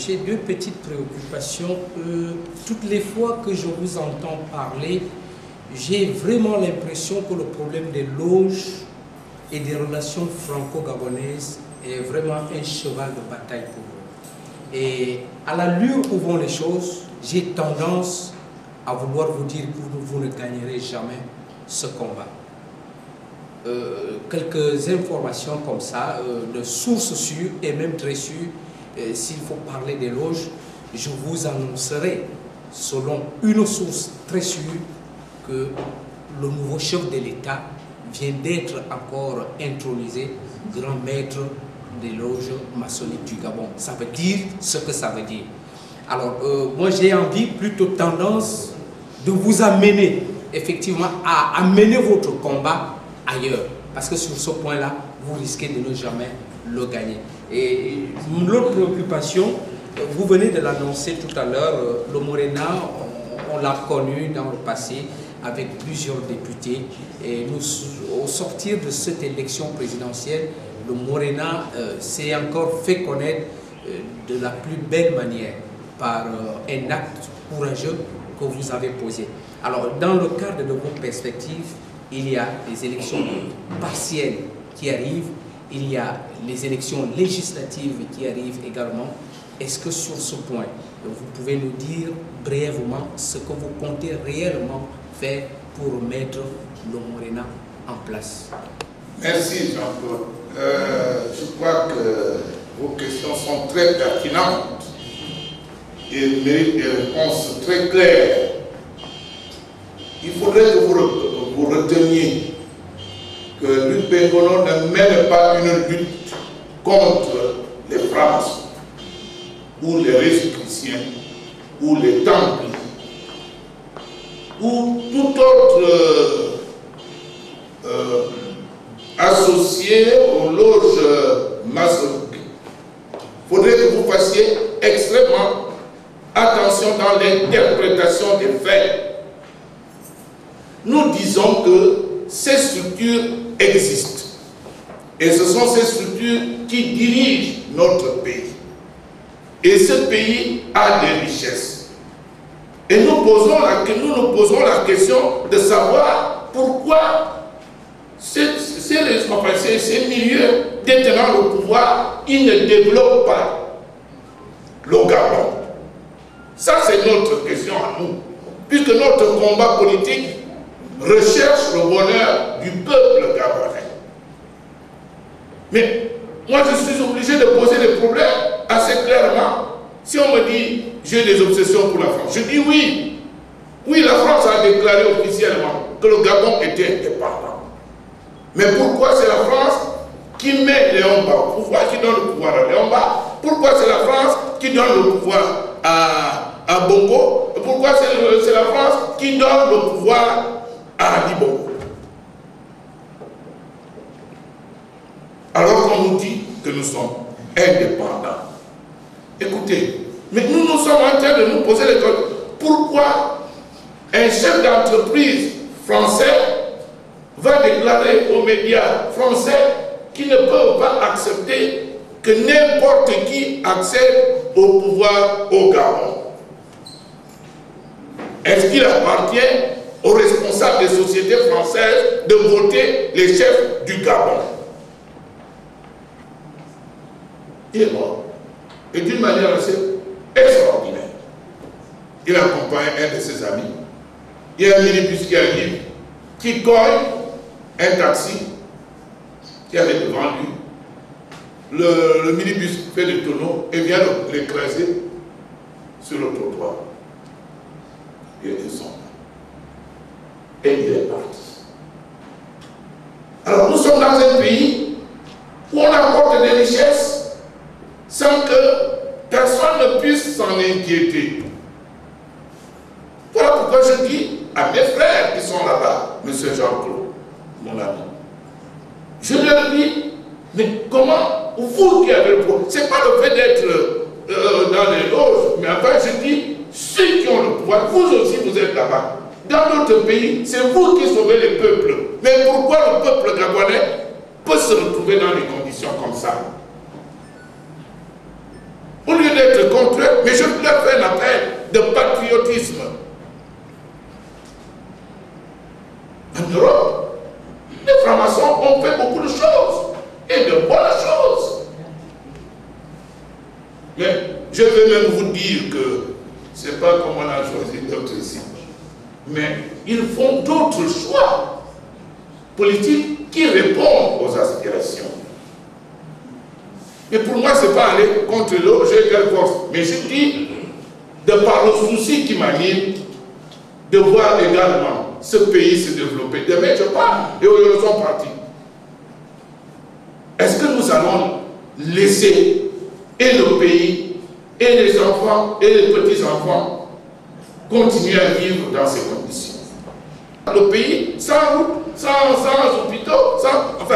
j'ai deux petites préoccupations. Toutes les fois que je vous entends parler, j'ai vraiment l'impression que le problème des loges et des relations franco-gabonaises est vraiment un cheval de bataille pour vous. Et à l'allure où vont les choses, j'ai tendance à vouloir vous dire que vous ne gagnerez jamais ce combat. Quelques informations comme ça, de sources sûres et même très sûres, s'il faut parler des loges, je vous annoncerai, selon une source très sûre, que le nouveau chef de l'État vient d'être encore intronisé grand maître des loges maçonniques du Gabon. Ça veut dire ce que ça veut dire. Alors, moi j'ai envie, plutôt tendance, de vous amener effectivement à mener votre combat ailleurs. Parce que sur ce point-là, vous risquez de ne jamais le gagner. Et l'autre préoccupation, vous venez de l'annoncer tout à l'heure, le Morena, on l'a connu dans le passé avec plusieurs députés. Et nous, au sortir de cette élection présidentielle, le Morena s'est encore fait connaître de la plus belle manière par un acte courageux que vous avez posé. Alors, dans le cadre de vos perspectives, il y a les élections partielles qui arrivent, il y a les élections législatives qui arrivent également. Est-ce que sur ce point, vous pouvez nous dire brièvement ce que vous comptez réellement faire pour mettre le Morena en place? Merci Jean-Claude. Je crois que vos questions sont très pertinentes et méritent des réponses très claires. Il faudrait que vous reteniez que l'UPEGONO ne mène pas une lutte contre les francs ou les Rosicruciens ou les Templiers ou tout autre associé aux loges maçonniques. Il faudrait que vous fassiez extrêmement attention dans l'interprétation des faits. Nous disons que ces structures existent. Et ce sont ces structures qui dirigent notre pays. Et ce pays a des richesses. Et nous nous posons la question de savoir pourquoi ces milieux détenant le pouvoir, ils ne développent pas le Gabon. Ça, c'est notre question à nous. Puisque notre combat politique recherche le bonheur du peuple gabonais. Mais moi, je suis obligé de poser des problèmes assez clairement. Si on me dit j'ai des obsessions pour la France, je dis oui. Oui, la France a déclaré officiellement que le Gabon était indépendant. Mais pourquoi c'est la France qui met Léon Mba au pouvoir, qui donne le pouvoir à Léon Mba? Pourquoi c'est la France qui donne le pouvoir à Bongo? Pourquoi c'est la France qui donne le pouvoir à Ali Bongo? Alors qu'on nous dit que nous sommes indépendants. Écoutez, mais nous sommes en train de nous poser les questions. Pourquoi un chef d'entreprise français va déclarer aux médias français qui ne peuvent pas accepter que n'importe qui accède au pouvoir au Gabon? Est-ce qu'il appartient aux responsables des sociétés françaises de voter les chefs du Gabon? Il est mort. Et d'une manière assez extraordinaire. Il accompagne un de ses amis. Il y a un minibus qui arrive, qui cogne un taxi qui avait devant lui. Le minibus fait le tonneau et vient l'écraser sur le trottoir. Il est descendu. Et il est parti. Alors nous sommes dans un pays où on apporte des richesses sans que personne ne puisse s'en inquiéter. Voilà pourquoi je dis à mes frères qui sont là-bas, M. Jean-Claude, mon ami, je leur dis, mais comment, vous qui avez le pouvoir, ce n'est pas le fait d'être dans les loges, mais enfin je dis, ceux qui ont le pouvoir, vous aussi vous êtes là-bas. Dans notre pays, c'est vous qui sauvez les peuples. Mais pourquoi le peuple gabonais peut se retrouver dans des conditions comme ça? Au lieu d'être contre eux, mais je leur fais un appel de patriotisme. En Europe, les francs-maçons ont fait beaucoup de choses, et de bonnes choses. Mais je vais même vous dire que ce n'est pas comme on a choisi d'autres cibles. Mais ils font d'autres choix politiques qui répondent aux aspirations. Et pour moi, ce n'est pas aller contre l'autre, j'ai quelle force. Mais je dis, de par le souci qui m'anime, de voir également ce pays se développer. Demain, je pars, et ils sont partis. Est-ce que nous allons laisser et le pays, et les enfants, et les petits-enfants continuer à vivre dans ces conditions? Le pays, sans route, sans hôpitaux, sans... Enfin,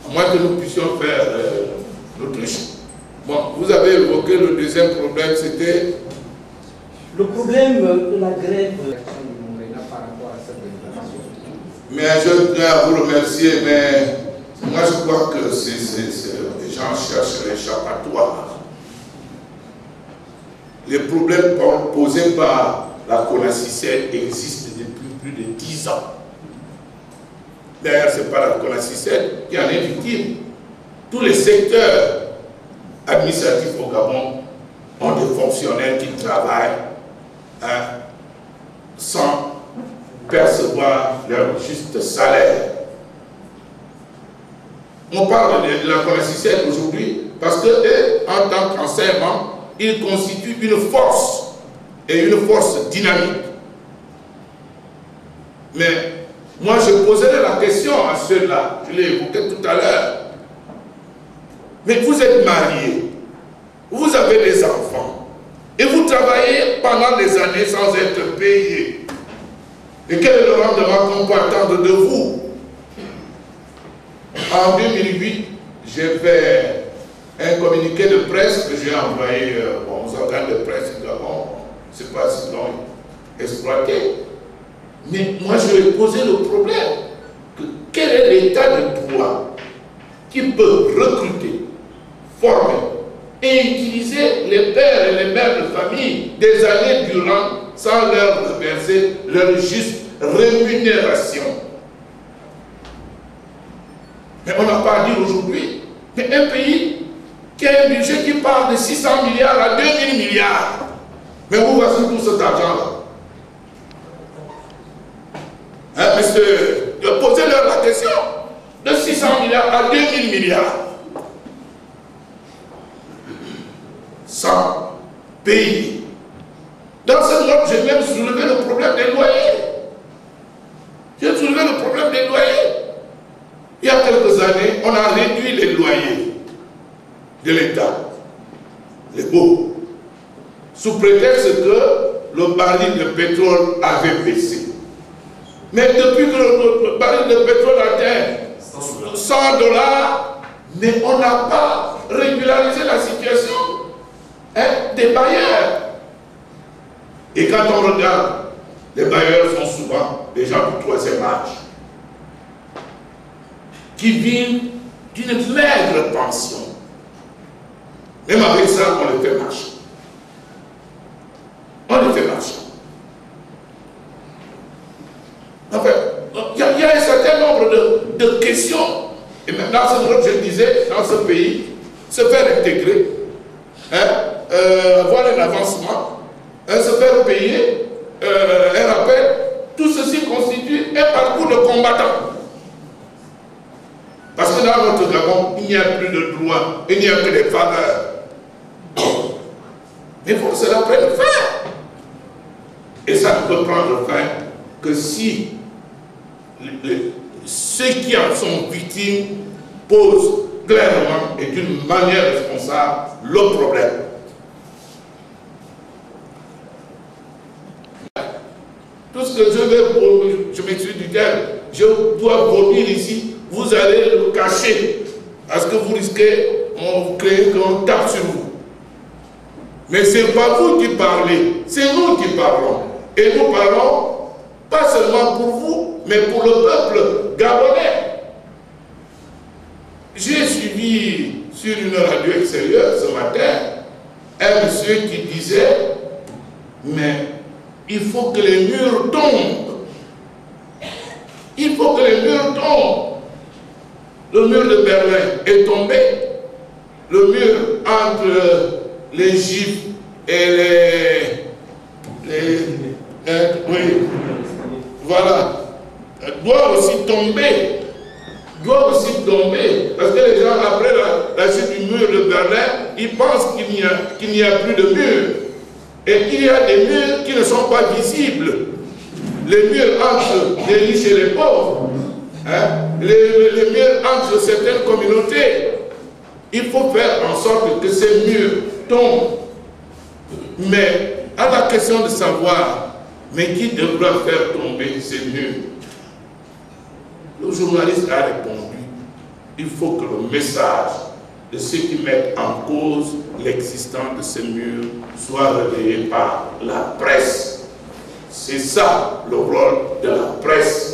à moins que nous puissions faire l'Autriche. Bon, vous avez évoqué le deuxième problème, c'était... Le problème de la grève... Mais je tiens à vous remercier, mais moi je crois que les gens cherchent l'échappatoire. Les problèmes posés par la CONACYCED existent depuis plus de 10 ans. D'ailleurs, ce n'est pas la CONACYCED qui en est victime. Tous les secteurs administratifs au Gabon ont des fonctionnaires qui travaillent sans percevoir leur juste salaire. On parle de la CONACYCED aujourd'hui parce que, en tant qu'enseignants, ils constituent une force et une force dynamique. Mais moi, je poserai la question à ceux-là, je l'ai évoqué tout à l'heure. Mais vous êtes mariés, vous avez des enfants, et vous travaillez pendant des années sans être payés. Et quel est le rendement qu'on peut attendre de vous? En 2008, j'ai fait un communiqué de presse que j'ai envoyé aux organes de presse du Gabon. Je ne sais pas s'ils l'ont exploité. Mais moi, je vais poser le problème. Quel est l'état de droit qui peut recruter, former et utiliser les pères et les mères de famille des années durant sans leur verser leur juste rémunération? Mais on n'a pas à dire aujourd'hui, mais un pays qui a un budget qui part de 600 milliards à 2000 milliards. Mais où voici tout cet argent-là? Hein, monsieur, posez-leur la question. De 600 milliards à 2000 milliards. Sans payer. Dans cette note, j'ai même soulevé le problème des loyers. J'ai soulevé le problème des loyers. Il y a quelques années, on a réduit les loyers de l'État, les baux, sous prétexte que le baril de pétrole avait baissé. Mais depuis que le baril de pétrole atteint 100 $, mais on n'a pas régularisé la situation des bailleurs. Et quand on regarde, les bailleurs sont souvent des gens du troisième âge qui vivent d'une maigre pension. Même avec ça, on les fait marcher. On les fait marcher. Enfin, il y a un certain nombre de questions. Et même dans ce groupe, je disais, dans ce pays, se faire intégrer, avoir un avancement, se faire payer, un rappel, tout ceci constitue un parcours de combattant. Parce que dans notre Gabon, il n'y a plus de droits, il n'y a que des faveurs. Mais il faut que cela prenne fin. Et ça ne peut prendre fin que si ceux qui en sont victimes posent clairement et d'une manière responsable le problème. Tout ce que je vais, je m'excuse du terme, je dois vomir ici, vous allez le cacher, parce que vous risquez, on crée qu'on tape sur vous. Mais ce n'est pas vous qui parlez, c'est nous qui parlons. Et nous parlons pas seulement pour vous, mais pour le peuple gabonais. J'ai suivi sur une radio extérieure ce matin un monsieur qui disait, mais il faut que les murs tombent. Il faut que les murs tombent. Le mur de Berlin est tombé. Le mur entre les Juifs et oui, voilà, doit aussi tomber. Doit aussi tomber. Parce que les gens, après la chute du mur de Berlin, ils pensent qu'il n'y a plus de mur. Et qu'il y a des murs qui ne sont pas visibles. Les murs entre les riches et les pauvres. Hein? Les murs entre certaines communautés. Il faut faire en sorte que ces murs tombent. Mais à la question de savoir, mais qui devra faire tomber ces murs? Le journaliste a répondu, il faut que le message de ceux qui mettent en cause l'existence de ces murs soit relayé par la presse. C'est ça le rôle de la presse.